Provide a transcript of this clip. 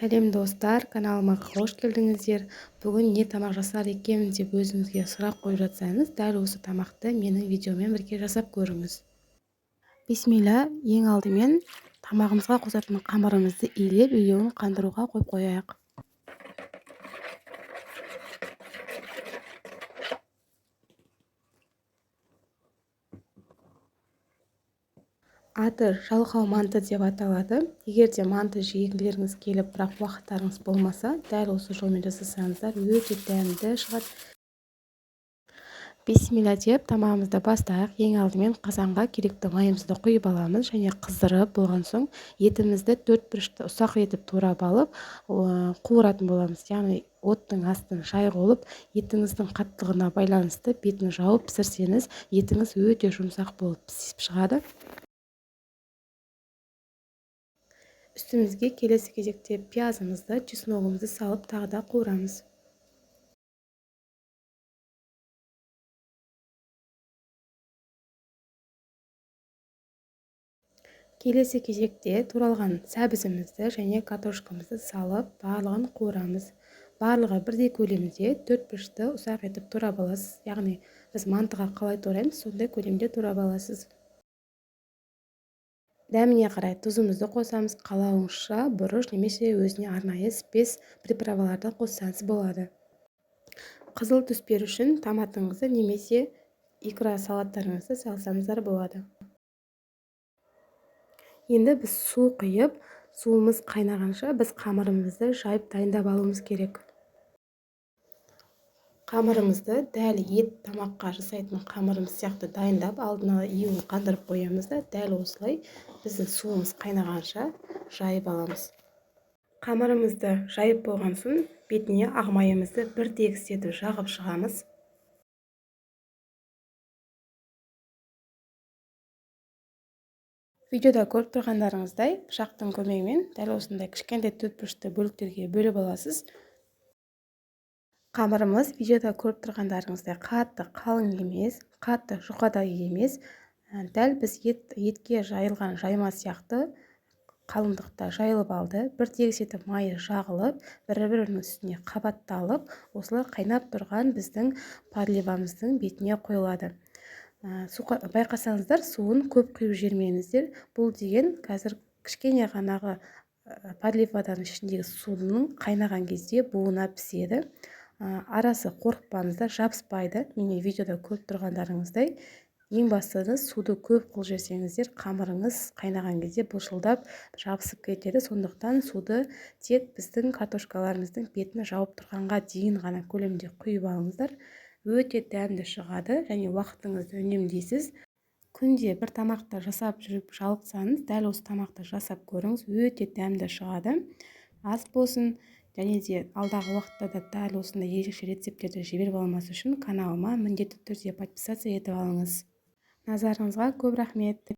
Сәлем достар, каналыма қош келдіңіздер. Бүгін не тамақ жасар екенмін деп өзіңізге сұрақ қойып жатсаңыз, дәл осы тамақты менің видеомен бірге жасап көріңіз. Бисмилля, ең алдымен тамағымызға қосатын қамырымызды илеп, илеуін қандыруға қойып қояйық. Аты жалқау манты деп аталады. Егер де манты жегілеріңіз келіп, бірақ уақыттарыңыз болмаса, дәл осы жолмен жасасаңыздар өте дәмді шығады. Бисмилля деп тамағымызды бастайық. Ең алдымен қазанға керекті майымызды құйып аламыз және қыздырып болған соң етімізді 4 бұрышты ұсақ етіп турап алып қуыратын боламыз. Яғни оттың астын жай қойып, етіңіздің қаттылығына байланысты бетін жауып пісірсеңіз, етіңіз өте жұмсақ болып пісіп шығады. Үстімізге келесі кезекте пиязымызды, чесногымызды салып тағы да қуырамыз. Келесі кезекте туралған сәбізімізді және картошкамызды салып барлығын қуырамыз. Барлығы бірдей көлемде 4 бұрышты ұсақ етіп турап аласыз. Яғни біз мантыға қалай тураймыз, сондай көлемде турап аласыз. Дәміне қарай тұзымызды қосамыз. Қалауыңызша бұрыш немесе өзіне арнайы спец приправаларды қоссаңыз болады. Қызыл түс беру үшін томатыңызды немесе икра салаттарыңызды салсаңыздар болады. Енді біз су құйып, суымыз қайнағанша біз қамырымызды жайып дайындап алуымыз керек. Қамырымызды дәл ет тамаққа жасайтын қамырымыз сияқты дайындап, алдына июін қандырып қоямыз да, дәл осылай біздің суымыз қайнағанша жайып аламыз. Қамырымызды жайып болған соң, бетіне ақ майымызды бір тегістетіп жағып шығамыз. Видеода көріп тұрғандарыңыздай, пышақтың көмегімен дәл осындай кішкентай 4 бұрышты бөліктерге бөліп аласыз. Қамырымыз видеода көріп тұрғандарыңыздай қатты қалың емес, қатты жұқа да емес, дәл біз етке жайылған жайма сияқты қалыңдықта жайылып алды. Бір тегіс етіп майы жағылып, бір-бірінің үстіне қабатталып, осылай қайнап тұрған біздің подливамыздың бетіне қойылады. Байқасаңыздар, суын көп құйып жібермеңіздер. Бұл деген қазір кішкене ғанағы подливадан ішіндегі судың қайнаған кезде буына піседі. Арасы қорықпаңыздар, жабыспайды. Міне видеода көріп тұрғандарыңыздай, ең бастысы суды көп қылып жіберсеңіздер, қамырыңыз қайнаған кезде бұлшылдап жабысып кетеді. Сондықтан суды тек біздің картошкаларымыздың бетін жауып тұрғанға дейін ғана көлемде құйып алыңыздар. Өте дәмді шығады және уақытыңызды үнемдейсіз. Күнде бір тамақты жасап жүріп жалықсаңыз, дәл осы тамақты жасап көріңіз, өте дәмді шығады. Ас болсын, және де алдағы уақытта да дәл осындай ерекше рецепттерді жіберіп алмас үшін каналыма міндетті түрде подписация етіп алыңыз. Назарыңызға көп рахмет.